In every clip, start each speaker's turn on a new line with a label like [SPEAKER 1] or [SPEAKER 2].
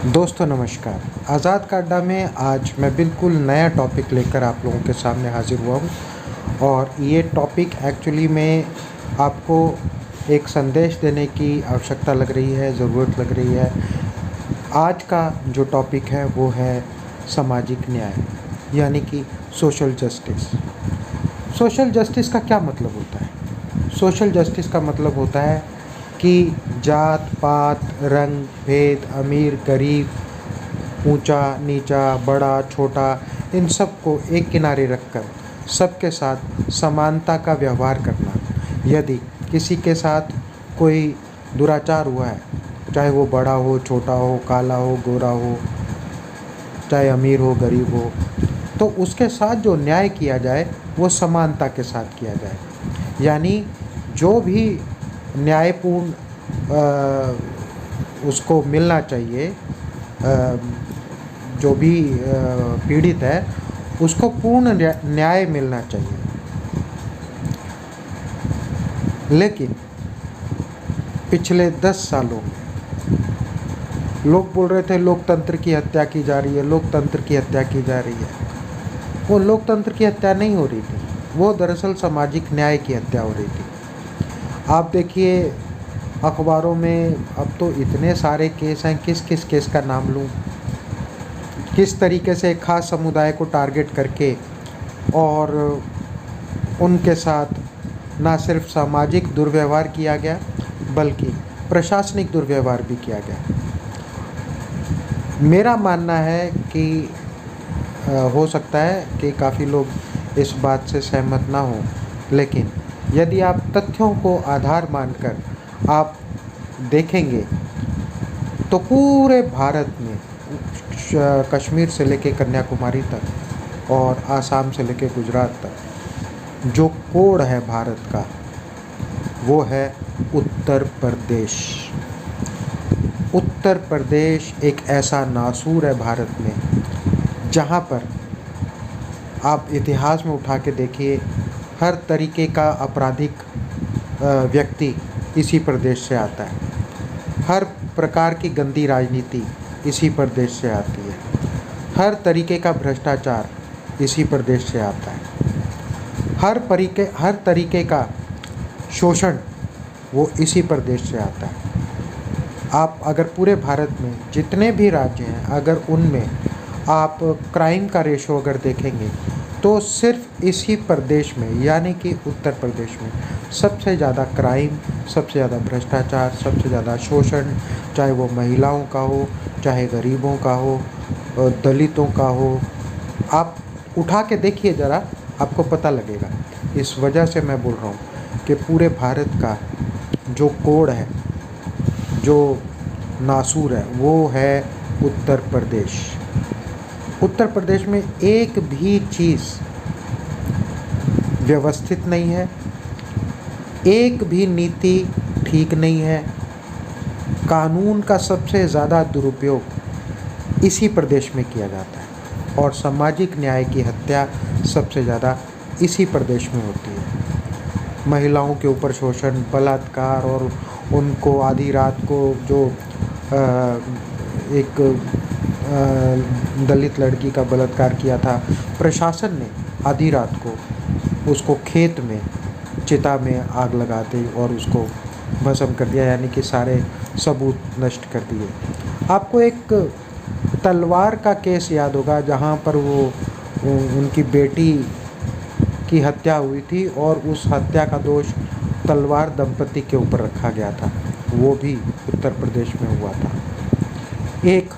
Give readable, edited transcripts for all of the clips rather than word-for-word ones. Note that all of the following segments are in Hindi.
[SPEAKER 1] दोस्तों नमस्कार। आज़ाद का अड्डा में आज मैं बिल्कुल नया टॉपिक लेकर आप लोगों के सामने हाज़िर हुआ हूँ और ये टॉपिक एक्चुअली में आपको एक संदेश देने की आवश्यकता लग रही है, ज़रूरत लग रही है। आज का जो टॉपिक है वो है सामाजिक न्याय यानी कि सोशल जस्टिस। सोशल जस्टिस का क्या मतलब होता है? सोशल जस्टिस का मतलब होता है कि जात पात, रंग भेद, अमीर गरीब, ऊंचा नीचा, बड़ा छोटा, इन सब को एक किनारे रखकर सबके साथ समानता का व्यवहार करना। यदि किसी के साथ कोई दुराचार हुआ है, चाहे वो बड़ा हो, छोटा हो, काला हो, गोरा हो, चाहे अमीर हो, गरीब हो, तो उसके साथ जो न्याय किया जाए वो समानता के साथ किया जाए। यानी जो भी न्यायपूर्ण उसको मिलना चाहिए, जो भी पीड़ित है उसको पूर्ण न्याय मिलना चाहिए। लेकिन पिछले 10 सालों में लोग बोल रहे थे लोकतंत्र की हत्या की जा रही है, लोकतंत्र की हत्या की जा रही है। वो लोकतंत्र की हत्या नहीं हो रही थी, वो दरअसल सामाजिक न्याय की हत्या हो रही थी। आप देखिए अखबारों में अब तो इतने सारे केस हैं, किस किस केस का नाम लूँ। किस तरीके से एक खास समुदाय को टारगेट करके और उनके साथ ना सिर्फ सामाजिक दुर्व्यवहार किया गया बल्कि प्रशासनिक दुर्व्यवहार भी किया गया। मेरा मानना है कि हो सकता है कि काफ़ी लोग इस बात से सहमत ना हो, लेकिन यदि आप तथ्यों को आधार मानकर आप देखेंगे तो पूरे भारत में कश्मीर से लेकर कन्याकुमारी तक और आसाम से लेकर गुजरात तक जो कोड है भारत का वो है उत्तर प्रदेश। उत्तर प्रदेश एक ऐसा नासूर है भारत में जहाँ पर आप इतिहास में उठा के देखिए, हर तरीके का आपराधिक व्यक्ति इसी प्रदेश से आता है। हर प्रकार की गंदी राजनीति इसी प्रदेश से आती है। हर तरीके का भ्रष्टाचार इसी प्रदेश से आता है। हर तरीके का शोषण वो इसी प्रदेश से आता है। आप अगर पूरे भारत में जितने भी राज्य हैं, अगर उनमें आप क्राइम का रेशो अगर देखेंगे तो सिर्फ इसी प्रदेश में यानी कि उत्तर प्रदेश में सबसे ज़्यादा क्राइम, सबसे ज़्यादा भ्रष्टाचार, सबसे ज़्यादा शोषण, चाहे वो महिलाओं का हो, चाहे गरीबों का हो, दलितों का हो, आप उठा के देखिए ज़रा, आपको पता लगेगा। इस वजह से मैं बोल रहा हूँ कि पूरे भारत का जो कोड है, जो नासूर है, वो है उत्तर प्रदेश। उत्तर प्रदेश में एक भी चीज़ व्यवस्थित नहीं है, एक भी नीति ठीक नहीं है। कानून का सबसे ज़्यादा दुरुपयोग इसी प्रदेश में किया जाता है और सामाजिक न्याय की हत्या सबसे ज़्यादा इसी प्रदेश में होती है। महिलाओं के ऊपर शोषण, बलात्कार और उनको आधी रात को जो एक दलित लड़की का बलात्कार किया था, प्रशासन ने आधी रात को उसको खेत में चिता में आग लगा दी और उसको भस्म कर दिया, यानी कि सारे सबूत नष्ट कर दिए। आपको एक तलवार का केस याद होगा जहाँ पर वो उनकी बेटी की हत्या हुई थी और उस हत्या का दोष तलवार दंपति के ऊपर रखा गया था, वो भी उत्तर प्रदेश में हुआ था। एक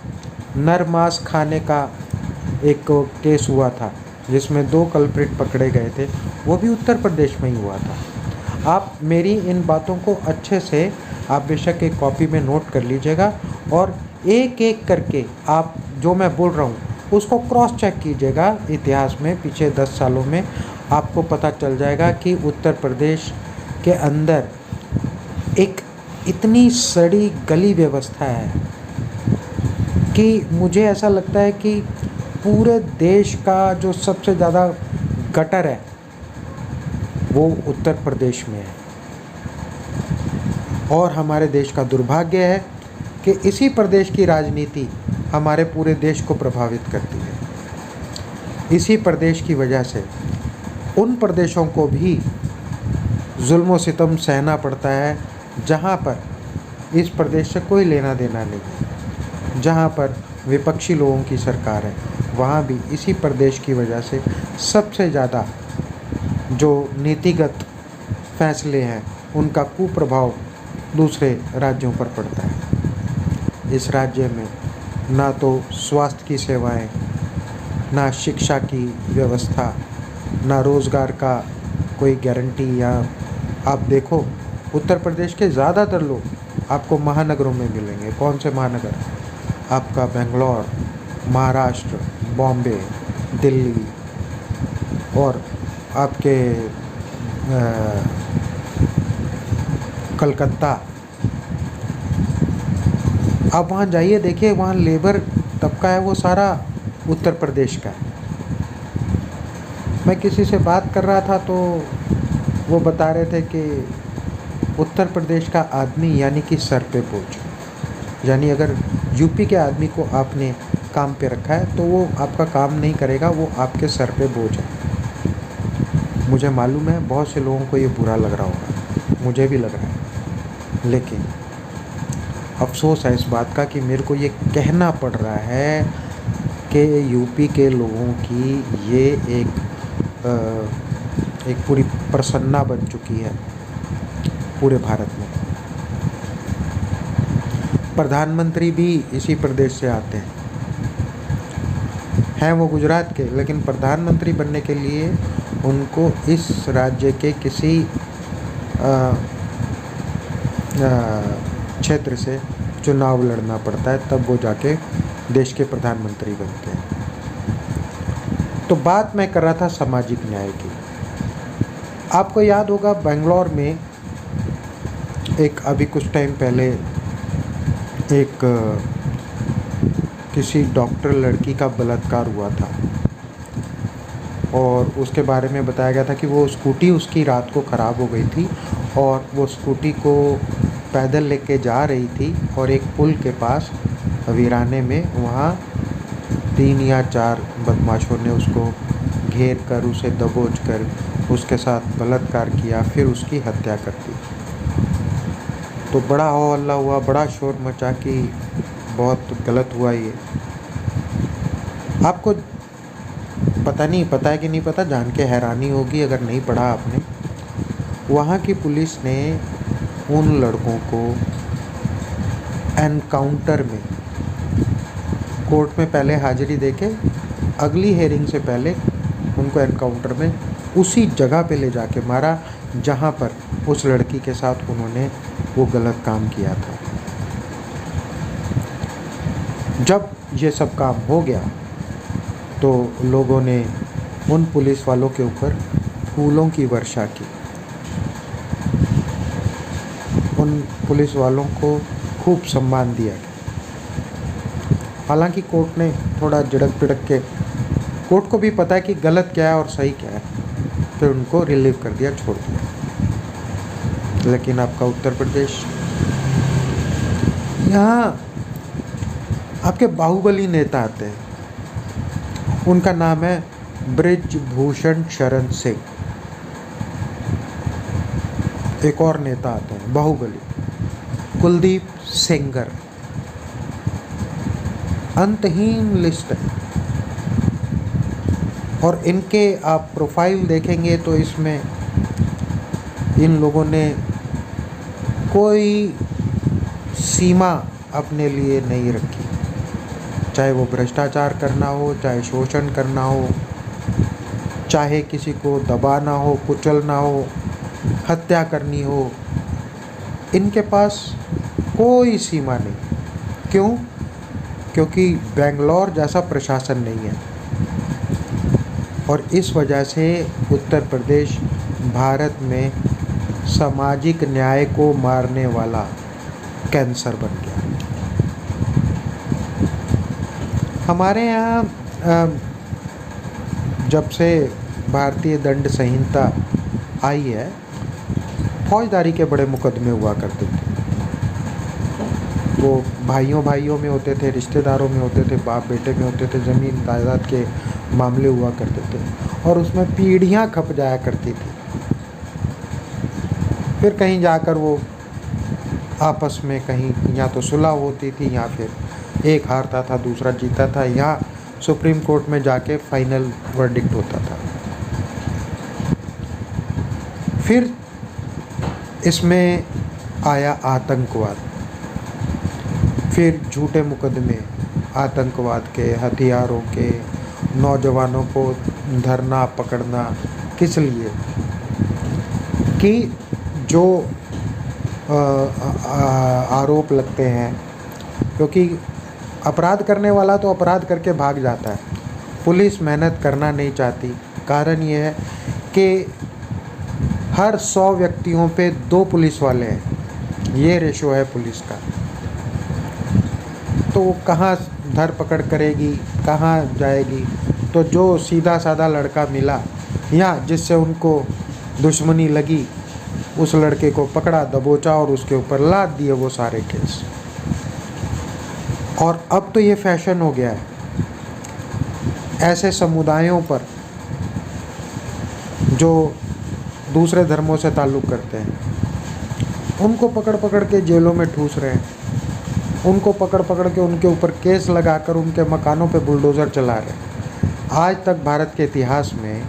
[SPEAKER 1] नर मांस खाने का एक केस हुआ था जिसमें 2 कल्प्रिट पकड़े गए थे, वो भी उत्तर प्रदेश में ही हुआ था। आप मेरी इन बातों को अच्छे से आप बेशक एक कॉपी में नोट कर लीजिएगा और एक एक करके आप जो मैं बोल रहा हूँ उसको क्रॉस चेक कीजिएगा। इतिहास में पीछे 10 सालों में आपको पता चल जाएगा कि उत्तर प्रदेश के अंदर एक इतनी सड़ी गली व्यवस्था है कि मुझे ऐसा लगता है कि पूरे देश का जो सबसे ज़्यादा गटर है वो उत्तर प्रदेश में है। और हमारे देश का दुर्भाग्य है कि इसी प्रदेश की राजनीति हमारे पूरे देश को प्रभावित करती है। इसी प्रदेश की वजह से उन प्रदेशों को भी जुल्म व सितम सहना पड़ता है जहाँ पर इस प्रदेश से कोई लेना देना नहीं है। जहाँ पर विपक्षी लोगों की सरकार है, वहाँ भी इसी प्रदेश की वजह से सबसे ज़्यादा जो नीतिगत फैसले हैं उनका कुप्रभाव दूसरे राज्यों पर पड़ता है। इस राज्य में ना तो स्वास्थ्य की सेवाएं, ना शिक्षा की व्यवस्था, ना रोज़गार का कोई गारंटी। या आप देखो उत्तर प्रदेश के ज़्यादातर लोग आपको महानगरों में मिलेंगे। कौन से महानगर? आपका बेंगलोर, महाराष्ट्र, बॉम्बे, दिल्ली और आपके कलकत्ता। आप वहाँ जाइए, देखिए वहाँ लेबर तबका है वो सारा उत्तर प्रदेश का है। मैं किसी से बात कर रहा था तो वो बता रहे थे कि उत्तर प्रदेश का आदमी यानी कि सर पे बोझ, यानी अगर यूपी के आदमी को आपने काम पे रखा है तो वो आपका काम नहीं करेगा, वो आपके सर पे बोझ है। मुझे मालूम है बहुत से लोगों को ये बुरा लग रहा होगा, मुझे भी लग रहा है, लेकिन अफसोस है इस बात का कि मेरे को ये कहना पड़ रहा है कि यूपी के लोगों की ये एक पूरी प्रसन्ना बन चुकी है पूरे भारत में। प्रधानमंत्री भी इसी प्रदेश से आते हैं वो गुजरात के, लेकिन प्रधानमंत्री बनने के लिए उनको इस राज्य के किसी क्षेत्र से चुनाव लड़ना पड़ता है, तब वो जाके देश के प्रधानमंत्री बनते हैं। तो बात मैं कर रहा था सामाजिक न्याय की। आपको याद होगा बेंगलोर में एक अभी कुछ टाइम पहले एक किसी डॉक्टर लड़की का बलात्कार हुआ था और उसके बारे में बताया गया था कि वो स्कूटी उसकी रात को ख़राब हो गई थी और वो स्कूटी को पैदल लेके जा रही थी और एक पुल के पास वीराने में वहाँ 3 या 4 बदमाशों ने उसको घेर कर उसे दबोच कर उसके साथ बलात्कार किया, फिर उसकी हत्या कर दी। तो बड़ा हो हल्ला हुआ, बड़ा शोर मचा कि बहुत गलत हुआ ये। आपको पता है कि नहीं पता, जान के हैरानी होगी अगर नहीं पढ़ा आपने। वहाँ की पुलिस ने उन लड़कों को एनकाउंटर में कोर्ट में पहले हाजिरी देके अगली हेयरिंग से पहले उनको एनकाउंटर में उसी जगह पे ले जाके मारा जहाँ पर उस लड़की के साथ उन्होंने वो गलत काम किया था। जब ये सब काम हो गया तो लोगों ने उन पुलिस वालों के ऊपर फूलों की वर्षा की। उन पुलिस वालों को खूब सम्मान दिया गया। हालांकि कोर्ट ने थोड़ा झिड़क पिड़क के, कोर्ट को भी पता है कि गलत क्या है और सही क्या है, फिर उनको रिलीव कर दिया, छोड़ दिया। लेकिन आपका उत्तर प्रदेश, यहाँ आपके बाहुबली नेता आते हैं, उनका नाम है बृजभूषण शरण सिंह। एक और नेता आते हैं बाहुबली, कुलदीप सेंगर। अंतहीन लिस्ट है और इनके आप प्रोफाइल देखेंगे तो इसमें इन लोगों ने कोई सीमा अपने लिए नहीं रखी, चाहे वो भ्रष्टाचार करना हो, चाहे शोषण करना हो, चाहे किसी को दबाना हो, कुचलना हो, हत्या करनी हो, इनके पास कोई सीमा नहीं। क्यों? क्योंकि बेंगलोर जैसा प्रशासन नहीं है और इस वजह से उत्तर प्रदेश भारत में सामाजिक न्याय को मारने वाला कैंसर बन गया। हमारे यहाँ जब से भारतीय दंड संहिता आई है, फौजदारी के बड़े मुकदमे हुआ करते थे। वो भाइयों भाइयों में होते थे, रिश्तेदारों में होते थे, बाप बेटे में होते थे, ज़मीन जायदाद के मामले हुआ करते थे और उसमें पीढ़ियाँ खप जाया करती थी। फिर कहीं जाकर वो आपस में कहीं या तो सुलह होती थी या फिर एक हारता था दूसरा जीता था, या सुप्रीम कोर्ट में जाके फाइनल वर्डिक्ट होता था। फिर इसमें आया आतंकवाद, फिर झूठे मुकदमे आतंकवाद के, हथियारों के, नौजवानों को धरना पकड़ना, किस लिए कि जो आरोप लगते हैं, क्योंकि अपराध करने वाला तो अपराध करके भाग जाता है, पुलिस मेहनत करना नहीं चाहती। कारण ये है कि हर 100 व्यक्तियों पे 2 पुलिस वाले हैं, ये रेशो है पुलिस का। तो वो कहाँ धरपकड़ करेगी, कहाँ जाएगी? तो जो सीधा साधा लड़का मिला या जिससे उनको दुश्मनी लगी, उस लड़के को पकड़ा, दबोचा और उसके ऊपर लाद दिए वो सारे केस। और अब तो ये फैशन हो गया है, ऐसे समुदायों पर जो दूसरे धर्मों से ताल्लुक़ करते हैं, उनको पकड़ पकड़ के जेलों में ठूस रहे हैं, उनको पकड़ पकड़ के उनके ऊपर केस लगाकर उनके मकानों पे बुलडोज़र चला रहे हैं। आज तक भारत के इतिहास में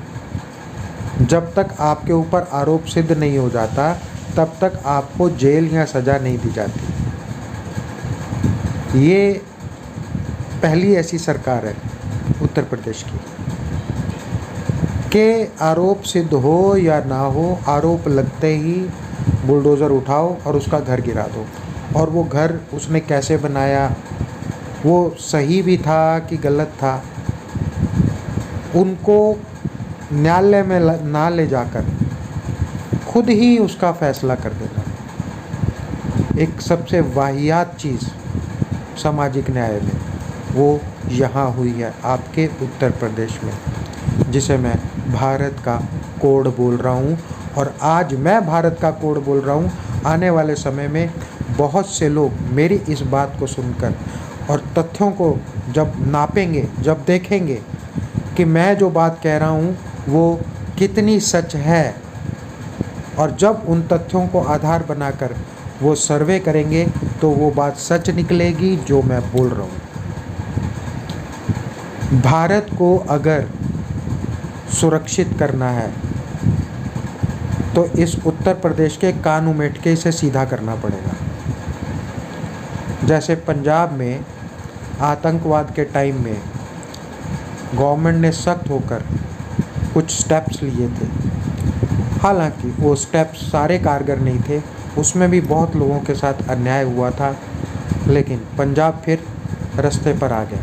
[SPEAKER 1] जब तक आपके ऊपर आरोप सिद्ध नहीं हो जाता, तब तक आपको जेल या सज़ा नहीं दी जाती। ये पहली ऐसी सरकार है उत्तर प्रदेश की कि आरोप सिद्ध हो या ना हो, आरोप लगते ही बुलडोज़र उठाओ और उसका घर गिरा दो। और वो घर उसने कैसे बनाया, वो सही भी था कि गलत था, उनको न्यायालय में ना ले जाकर खुद ही उसका फैसला कर देना। एक सबसे वाहियात चीज़ सामाजिक न्याय में वो यहाँ हुई है आपके उत्तर प्रदेश में, जिसे मैं भारत का कोड बोल रहा हूँ। और आज मैं भारत का कोड बोल रहा हूँ, आने वाले समय में बहुत से लोग मेरी इस बात को सुनकर और तथ्यों को जब नापेंगे, जब देखेंगे कि मैं जो बात कह रहा हूँ वो कितनी सच है, और जब उन तथ्यों को आधार बनाकर वो सर्वे करेंगे, तो वो बात सच निकलेगी जो मैं बोल रहा हूँ। भारत को अगर सुरक्षित करना है तो इस उत्तर प्रदेश के कान उमेट के इसे सीधा करना पड़ेगा। जैसे पंजाब में आतंकवाद के टाइम में गवर्नमेंट ने सख्त होकर कुछ स्टेप्स लिए थे, हालांकि वो स्टेप्स सारे कारगर नहीं थे, उसमें भी बहुत लोगों के साथ अन्याय हुआ था, लेकिन पंजाब फिर रास्ते पर आ गया।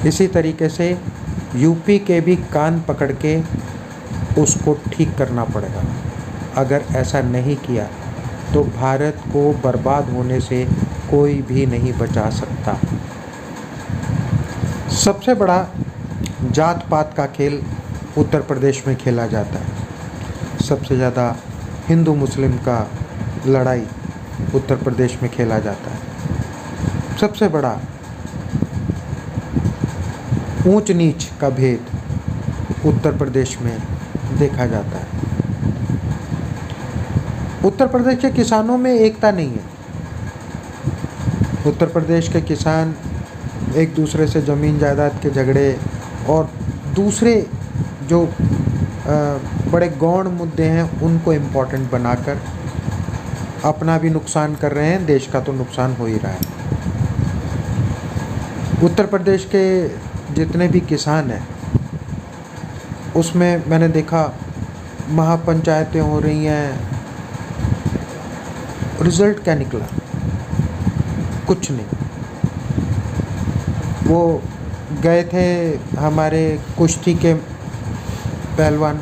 [SPEAKER 1] इसी तरीके से यूपी के भी कान पकड़ के उसको ठीक करना पड़ेगा। अगर ऐसा नहीं किया तो भारत को बर्बाद होने से कोई भी नहीं बचा सकता। सबसे बड़ा जात पात का खेल उत्तर प्रदेश में खेला जाता है। सबसे ज़्यादा हिंदू मुस्लिम का लड़ाई उत्तर प्रदेश में खेला जाता है। सबसे बड़ा ऊंच नीच का भेद उत्तर प्रदेश में देखा जाता है। उत्तर प्रदेश के किसानों में एकता नहीं है। उत्तर प्रदेश के किसान एक दूसरे से ज़मीन जायदाद के झगड़े और दूसरे जो बड़े गौण मुद्दे हैं उनको इम्पोर्टेंट बनाकर अपना भी नुकसान कर रहे हैं, देश का तो नुकसान हो ही रहा है। उत्तर प्रदेश के जितने भी किसान हैं उसमें मैंने देखा महापंचायतें हो रही हैं, रिज़ल्ट क्या निकला? कुछ नहीं। वो गए थे हमारे कुश्ती के पहलवान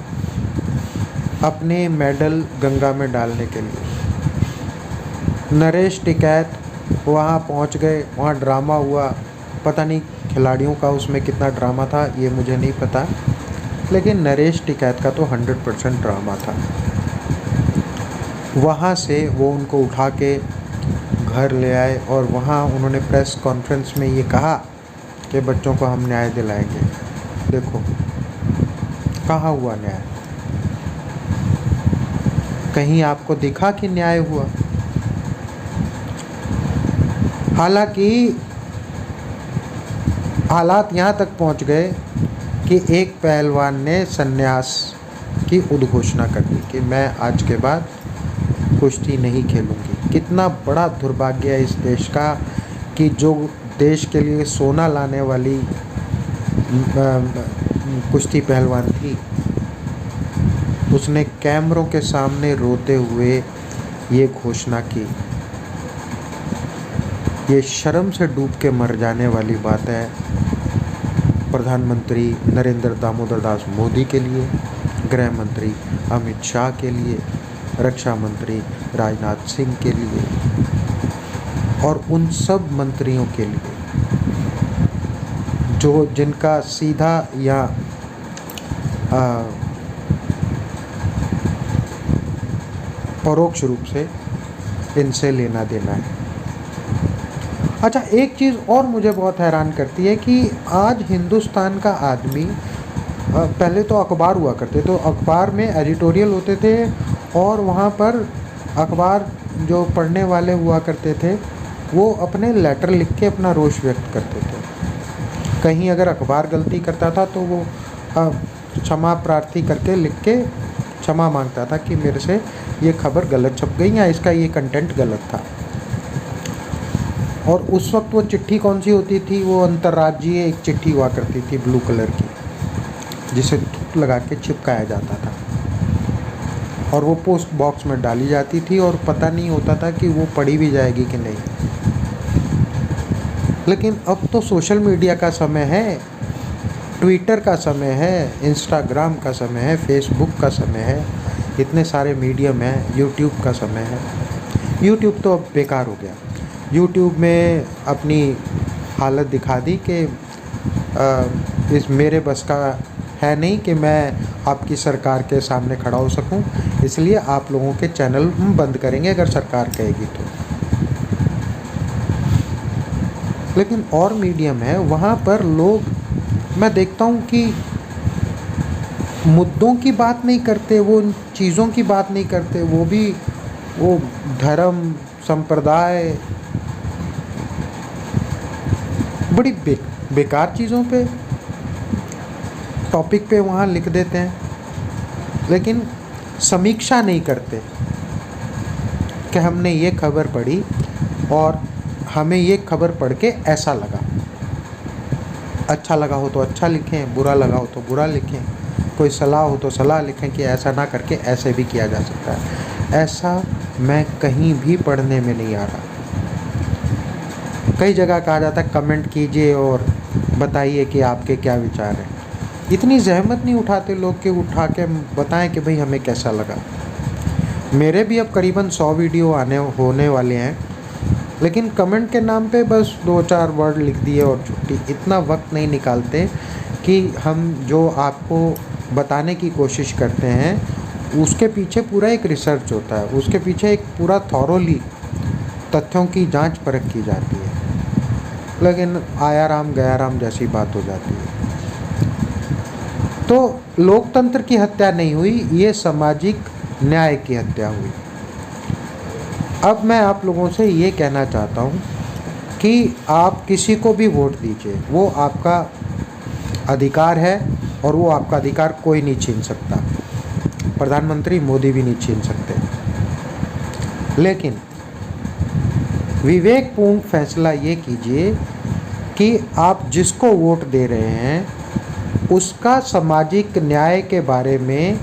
[SPEAKER 1] अपने मेडल गंगा में डालने के लिए, नरेश टिकैत वहाँ पहुँच गए, वहाँ ड्रामा हुआ। पता नहीं खिलाड़ियों का उसमें कितना ड्रामा था ये मुझे नहीं पता, लेकिन नरेश टिकैत का तो 100% ड्रामा था। वहाँ से वो उनको उठा के घर ले आए और वहाँ उन्होंने प्रेस कॉन्फ्रेंस में ये कहा कि बच्चों को हम न्याय दिलाएंगे। देखो कहाँ हुआ न्याय? कहीं आपको दिखा कि न्याय हुआ? हालांकि हालात यहाँ तक पहुँच गए कि एक पहलवान ने संन्यास की उद्घोषणा कर दी कि मैं आज के बाद कुश्ती नहीं खेलूँगी। कितना बड़ा दुर्भाग्य है इस देश का कि जो देश के लिए सोना लाने वाली कुश्ती पहलवान थी, उसने कैमरों के सामने रोते हुए ये घोषणा की। ये शर्म से डूब के मर जाने वाली बात है प्रधानमंत्री नरेंद्र दामोदर दास मोदी के लिए, गृह मंत्री अमित शाह के लिए, रक्षा मंत्री राजनाथ सिंह के लिए और उन सब मंत्रियों के लिए जो जिनका सीधा या परोक्ष रूप से इनसे लेना देना है। अच्छा, एक चीज़ और मुझे बहुत हैरान करती है कि आज हिंदुस्तान का आदमी, पहले तो अखबार हुआ करते तो अखबार में एडिटोरियल होते थे और वहाँ पर अखबार जो पढ़ने वाले हुआ करते थे वो अपने लेटर लिख के अपना रोष व्यक्त करते थे। कहीं अगर अखबार गलती करता था तो वो क्षमा प्रार्थी करके लिख के क्षमा मांगता था कि मेरे से ये खबर गलत छप गई या इसका ये कंटेंट गलत था। और उस वक्त वो चिट्ठी कौन सी होती थी? वो अंतर्राज्यीय एक चिट्ठी हुआ करती थी ब्लू कलर की, जिसे लगा के चिपकाया जाता था और वो पोस्ट बॉक्स में डाली जाती थी और पता नहीं होता था कि वो पढ़ी भी जाएगी कि नहीं। लेकिन अब तो सोशल मीडिया का समय है, ट्विटर का समय है, इंस्टाग्राम का समय है, फेसबुक का समय है, इतने सारे मीडियम हैं, यूट्यूब का समय है। यूट्यूब तो अब बेकार हो गया। यूट्यूब में अपनी हालत दिखा दी कि इस मेरे बस का है नहीं कि मैं आपकी सरकार के सामने खड़ा हो सकूं, इसलिए आप लोगों के चैनल हम बंद करेंगे अगर सरकार कहेगी तो। लेकिन और मीडियम है, वहाँ पर लोग, मैं देखता हूँ कि मुद्दों की बात नहीं करते, वो उन चीज़ों की बात नहीं करते, वो भी वो धर्म संप्रदाय बड़ी बेकार चीज़ों पे टॉपिक पे वहाँ लिख देते हैं, लेकिन समीक्षा नहीं करते कि हमने ये खबर पढ़ी और हमें ये खबर पढ़ के ऐसा लगा। अच्छा लगा हो तो अच्छा लिखें, बुरा लगा हो तो बुरा लिखें, कोई सलाह हो तो सलाह लिखें कि ऐसा ना करके ऐसे भी किया जा सकता है। ऐसा मैं कहीं भी पढ़ने में नहीं आ रहा। कई जगह कहा जाता है कमेंट कीजिए और बताइए कि आपके क्या विचार हैं। इतनी जहमत नहीं उठाते लोग कि उठा के बताएं कि भाई हमें कैसा लगा। मेरे भी अब करीबन 100 वीडियो होने वाले हैं, लेकिन कमेंट के नाम पे बस 2-4 वर्ड लिख दिए और छुट्टी। इतना वक्त नहीं निकालते कि हम जो आपको बताने की कोशिश करते हैं उसके पीछे पूरा एक रिसर्च होता है, उसके पीछे एक पूरा थॉरोली तथ्यों की जांच परख की जाती है। लेकिन आया राम गया राम जैसी बात हो जाती है। तो लोकतंत्र की हत्या नहीं हुई, ये सामाजिक न्याय की हत्या हुई। अब मैं आप लोगों से ये कहना चाहता हूँ कि आप किसी को भी वोट दीजिए, वो आपका अधिकार है और वो आपका अधिकार कोई नहीं छीन सकता। प्रधानमंत्री मोदी भी नहीं छीन सकते। लेकिन विवेकपूर्ण फैसला ये कीजिए कि आप जिसको वोट दे रहे हैं उसका सामाजिक न्याय के बारे में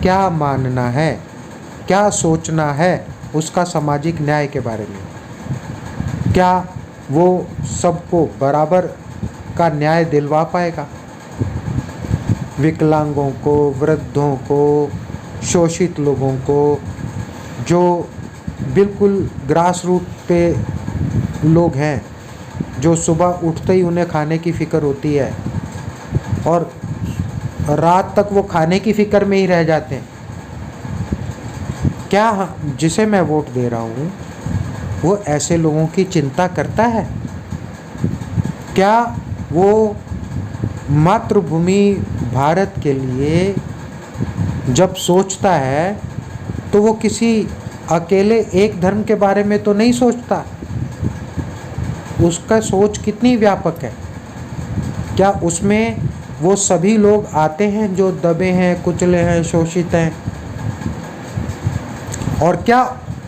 [SPEAKER 1] क्या मानना है, क्या सोचना है उसका सामाजिक न्याय के बारे में। क्या वो सबको बराबर का न्याय दिलवा पाएगा? विकलांगों को, वृद्धों को, शोषित लोगों को, जो बिल्कुल ग्रास रूट पे लोग हैं, जो सुबह उठते ही उन्हें खाने की फ़िक्र होती है और रात तक वो खाने की फ़िक्र में ही रह जाते हैं। क्या जिसे मैं वोट दे रहा हूँ वो ऐसे लोगों की चिंता करता है? क्या वो मातृभूमि भारत के लिए जब सोचता है तो वो किसी अकेले एक धर्म के बारे में तो नहीं सोचता? उसका सोच कितनी व्यापक है? क्या उसमें वो सभी लोग आते हैं जो दबे हैं, कुचले हैं, शोषित हैं? और क्या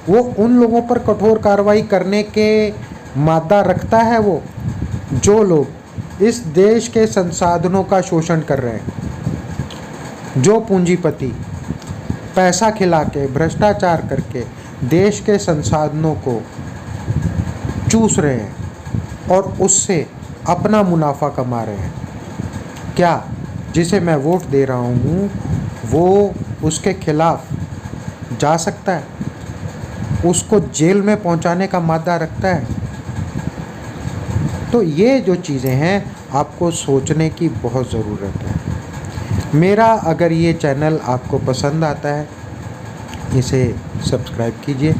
[SPEAKER 1] वो उन लोगों पर कठोर कार्रवाई करने के मादा रखता है वो जो लोग इस देश के संसाधनों का शोषण कर रहे हैं, जो पूंजीपति पैसा खिला के भ्रष्टाचार करके देश के संसाधनों को चूस रहे हैं और उससे अपना मुनाफा कमा रहे हैं? क्या जिसे मैं वोट दे रहा हूँ वो उसके खिलाफ जा सकता है? उसको जेल में पहुंचाने का मादा रखता है? तो ये जो चीज़ें हैं आपको सोचने की बहुत ज़रूरत है। मेरा अगर ये चैनल आपको पसंद आता है इसे सब्सक्राइब कीजिए,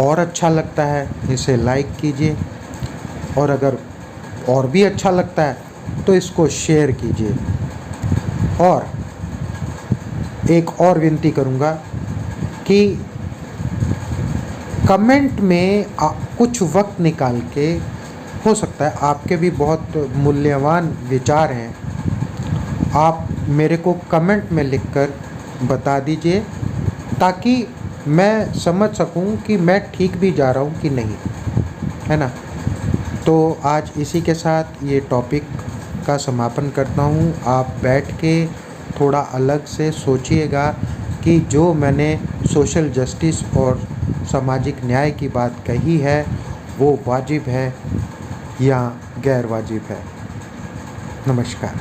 [SPEAKER 1] और अच्छा लगता है इसे लाइक कीजिए, और अगर और भी अच्छा लगता है तो इसको शेयर कीजिए। और एक और विनती करूँगा कि कमेंट में कुछ वक्त निकाल के, हो सकता है आपके भी बहुत मूल्यवान विचार हैं, आप मेरे को कमेंट में लिखकर बता दीजिए ताकि मैं समझ सकूं कि मैं ठीक भी जा रहा हूं कि नहीं, है ना। तो आज इसी के साथ ये टॉपिक का समापन करता हूं। आप बैठ के थोड़ा अलग से सोचिएगा कि जो मैंने सोशल जस्टिस और सामाजिक न्याय की बात कही है वो वाजिब है या गैर वाजिब है। नमस्कार।